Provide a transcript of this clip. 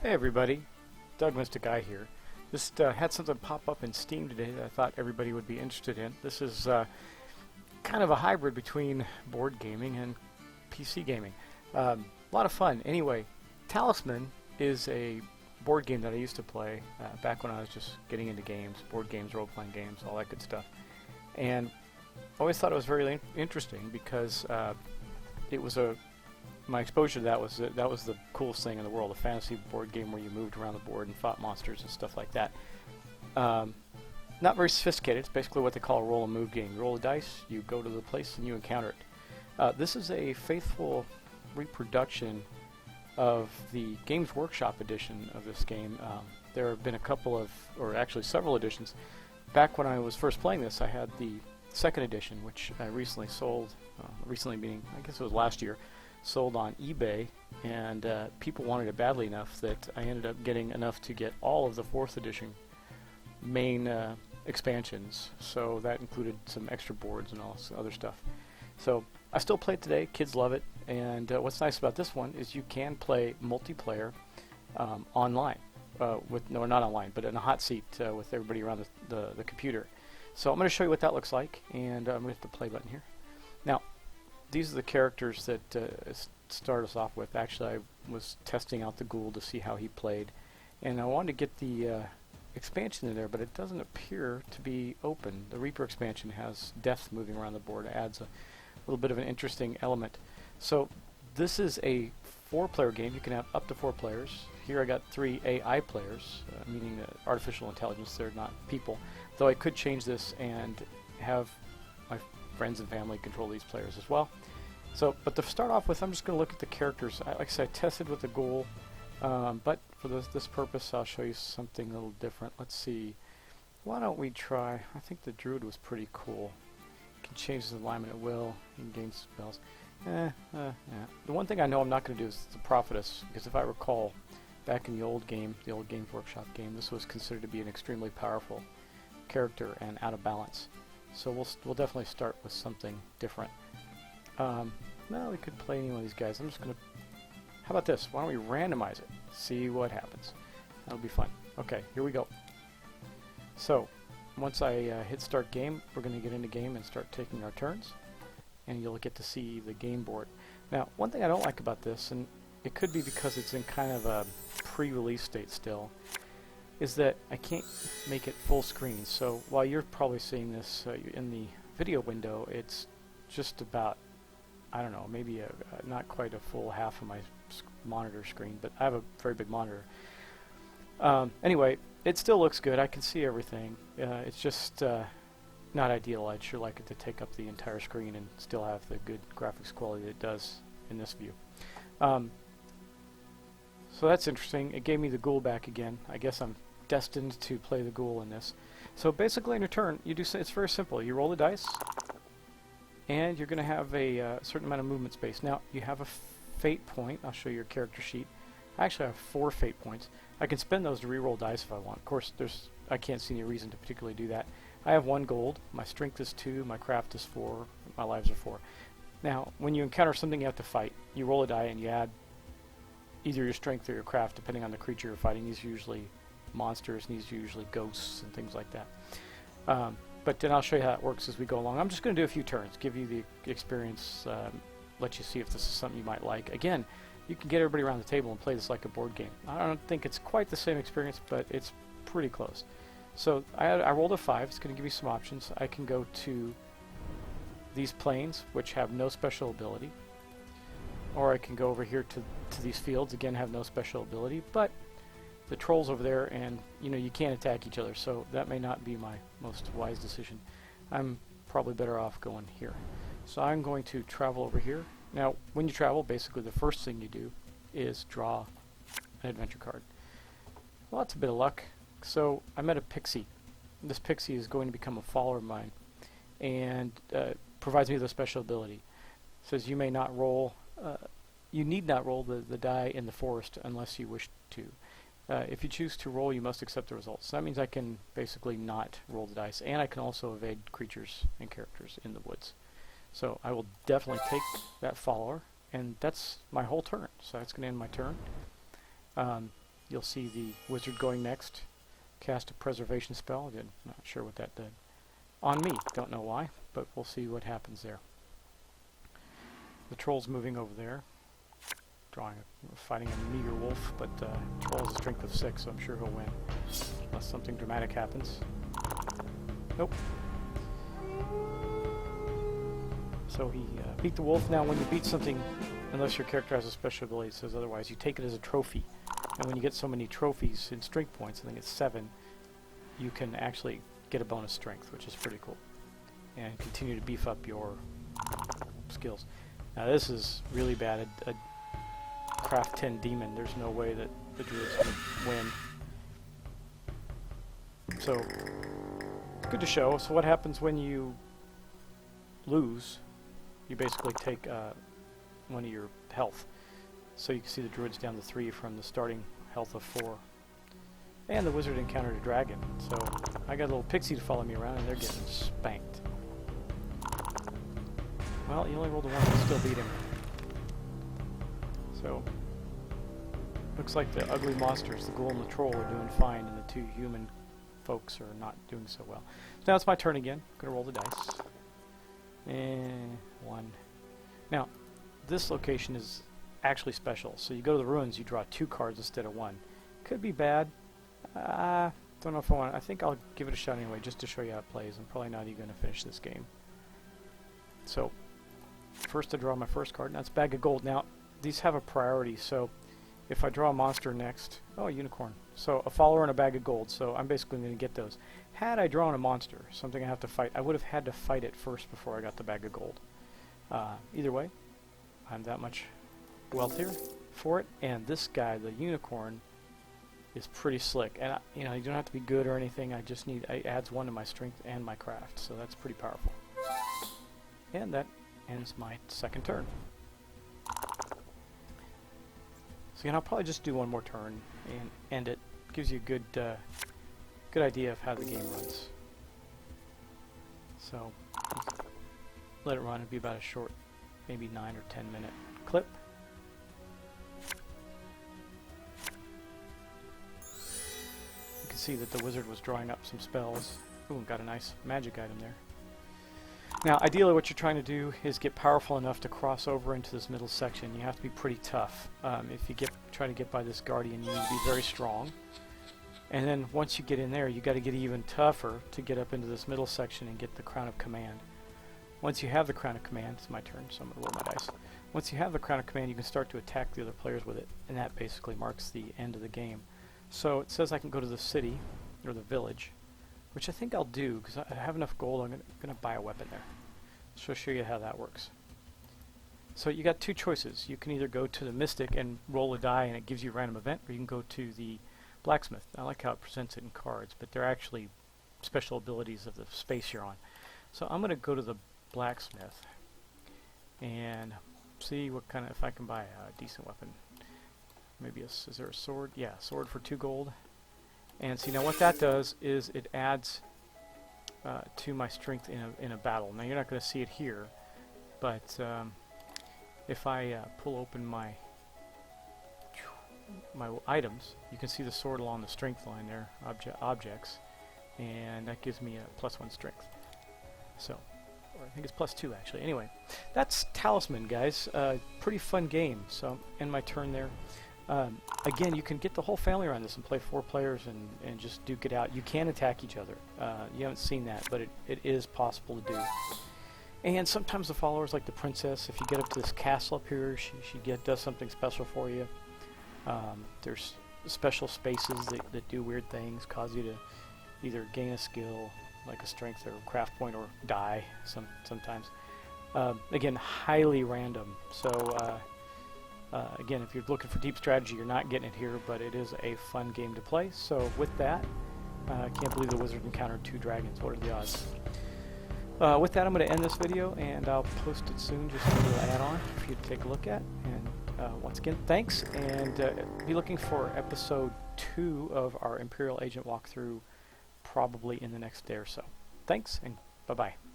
Hey everybody, Doug Mystic Guy here. Just had something pop up in Steam today that I thought everybody would be interested in. This is kind of a hybrid between board gaming and PC gaming. A lot of fun. Anyway, Talisman is a board game that I used to play back when I was just getting into games, board games, role-playing games, all that good stuff. And I always thought it was very interesting because it was my exposure to that was the coolest thing in the world, a fantasy board game where you moved around the board and fought monsters and stuff like that. Not very sophisticated. It's basically what they call a roll and move game. You roll a dice, you go to the place, and you encounter it. This is a faithful reproduction of the Games Workshop edition of this game. There have been a couple of, or actually several editions. Back when I was first playing this, I had the second edition, which I recently sold, recently meaning, I guess it was last year, sold on eBay, and people wanted it badly enough that I ended up getting enough to get all of the 4th edition main expansions. So that included some extra boards and all this other stuff. So I still play it today. Kids love it. And what's nice about this one is you can play multiplayer online. No, not online, but in a hot seat with everybody around the computer. So I'm going to show you what that looks like, and I'm going to hit the play button here. Now, these are the characters that start us off with. Actually, I was testing out the Ghoul to see how he played, and I wanted to get the expansion in there, but it doesn't appear to be open. The Reaper expansion has deaths moving around the board. It adds a little bit of an interesting element. So this is a 4-player game. You can have up to 4 players. Here I got 3 AI players, meaning artificial intelligence. They're not people. Though I could change this and have my friends and family control these players as well. So, but to start off with, I'm just going to look at the characters. Like I said, I tested with the Ghoul, but for this purpose, I'll show you something a little different. Let's see. Why don't we try? I think the Druid was pretty cool. You can change the alignment at will. You can gain spells. Yeah. The one thing I know I'm not going to do is the Prophetess, because if I recall, back in the old Games Workshop game, this was considered to be an extremely powerful character and out of balance. So we'll definitely start with something different. Well, we could play any one of these guys. I'm just going to... How about this? Why don't we randomize it? See what happens. That'll be fun. Okay, here we go. So, once I hit start game, we're going to get into game and start taking our turns. And you'll get to see the game board. Now, one thing I don't like about this, and it could be because it's in kind of a pre-release state still, is that I can't make it full screen. So while you're probably seeing this in the video window, it's just about, I don't know, maybe not quite a full half of my monitor screen, but I have a very big monitor. Anyway, it still looks good. I can see everything. It's just not ideal. I'd sure like it to take up the entire screen and still have the good graphics quality that it does in this view. So that's interesting. It gave me the Ghoul back again. I guess I'm destined to play the Ghoul in this. So basically in your turn, you do it's very simple. You roll the dice, and you're going to have a certain amount of movement space. Now, you have a fate point. I'll show you your character sheet. I actually have 4 fate points. I can spend those to re-roll dice if I want. Of course, I can't see any reason to particularly do that. I have 1 gold. My strength is 2. My craft is 4. My lives are 4. Now, when you encounter something you have to fight, you roll a die and you add either your strength or your craft, depending on the creature you're fighting. These are usually monsters, and these are usually ghosts and things like that. But then I'll show you how it works as we go along. I'm just going to do a few turns, give you the experience, let you see if this is something you might like. Again, you can get everybody around the table and play this like a board game. I don't think it's quite the same experience, but it's pretty close. So I rolled a 5. It's going to give you some options. I can go to these planes, which have no special ability. Or I can go over here to these fields, again have no special ability, but the trolls over there, and you can't attack each other, so that may not be my most wise decision. I'm probably better off going here. So I'm going to travel over here. Now, when you travel, basically the first thing you do is draw an adventure card. Well, that's a bit of luck. So I met a pixie. This pixie is going to become a follower of mine, and provides me with a special ability. It says you may not roll. You need not roll the die in the forest unless you wish to. If you choose to roll, you must accept the results. So that means I can basically not roll the dice, and I can also evade creatures and characters in the woods. So I will definitely take that follower, and that's my whole turn. So that's going to end my turn. you'll see the wizard going next. Cast a preservation spell. Again, not sure what that did. On me. Don't know why, but we'll see what happens there. The troll's moving over there. Fighting a meager wolf, but troll has a strength of 6, so I'm sure he'll win. Unless something dramatic happens. Nope. So he beat the wolf. Now when you beat something, unless your character has a special ability that says otherwise, you take it as a trophy. And when you get so many trophies in strength points, I think it's 7, you can actually get a bonus strength, which is pretty cool. And continue to beef up your skills. Now this is really bad. A craft 10 demon, there's no way that the druid's going to win. So, good to show. So what happens when you lose? You basically take one of your health. So you can see the druid's down to 3 from the starting health of 4. And the wizard encountered a dragon. So I got a little pixie to follow me around and they're getting spanked. Well, he only rolled a 1 and still beat him. So, looks like the ugly monsters, the ghoul and the troll, are doing fine, and the 2 human folks are not doing so well. So now it's my turn again. I'm going to roll the dice. And 1. Now, this location is actually special. So you go to the ruins, you draw 2 cards instead of 1. Could be bad. Don't know if I want. I think I'll give it a shot anyway, just to show you how it plays. I'm probably not even going to finish this game. So, first I draw my first card, and that's Bag of Gold. Now, these have a priority, so if I draw a monster next, oh, a unicorn. So a follower and a bag of gold, so I'm basically going to get those. Had I drawn a monster, something I have to fight, I would have had to fight it first before I got the bag of gold. Either way, I'm that much wealthier for it, and this guy, the unicorn, is pretty slick. And you know, you don't have to be good or anything, I just need, it adds 1 to my strength and my craft, so that's pretty powerful. And that ends my second turn. So again, I'll probably just do one more turn and end it. Gives you a good, good idea of how the game runs. So let it run. It'll be about a short, maybe 9 or 10 minute clip. You can see that the wizard was drawing up some spells. Ooh, and got a nice magic item there. Now, ideally what you're trying to do is get powerful enough to cross over into this middle section. You have to be pretty tough. If you try to get by this guardian, you need to be very strong. And then once you get in there, you got to get even tougher to get up into this middle section and get the Crown of Command. Once you have the Crown of Command, it's my turn, so I'm going to roll my dice. Once you have the Crown of Command, you can start to attack the other players with it, and that basically marks the end of the game. So it says I can go to the city, or the village, which I think I'll do, because I have enough gold. I'm going to buy a weapon there. So I'll show you how that works. So you got 2 choices. You can either go to the Mystic and roll a die and it gives you a random event, or you can go to the Blacksmith. I like how it presents it in cards, but they're actually special abilities of the space you're on. So I'm going to go to the Blacksmith and see what kind of, if I can buy a decent weapon. Maybe is there a sword? Yeah, sword for 2 gold. And see, now what that does is it adds to my strength in a battle. Now you're not going to see it here, but if I pull open my items, you can see the sword along the strength line there, objects, and that gives me a +1 strength. So, or I think it's +2 actually. Anyway, that's Talisman, guys. Pretty fun game. So, end my turn there. Again, you can get the whole family around this and play 4 players and just duke it out. You can attack each other. You haven't seen that, but it is possible to do. And sometimes the followers, like the princess, if you get up to this castle up here, she does something special for you. There's special spaces that do weird things, cause you to either gain a skill, like a strength or a craft point, or die sometimes. Again, highly random. So again, if you're looking for deep strategy, you're not getting it here, but it is a fun game to play. So with that, I can't believe the wizard encountered 2 dragons. What are the odds? With that, I'm going to end this video, and I'll post it soon, just a little add-on for you to take a look at. And once again, thanks, and be looking for episode 2 of our Imperial Agent walkthrough probably in the next day or so. Thanks, and bye-bye.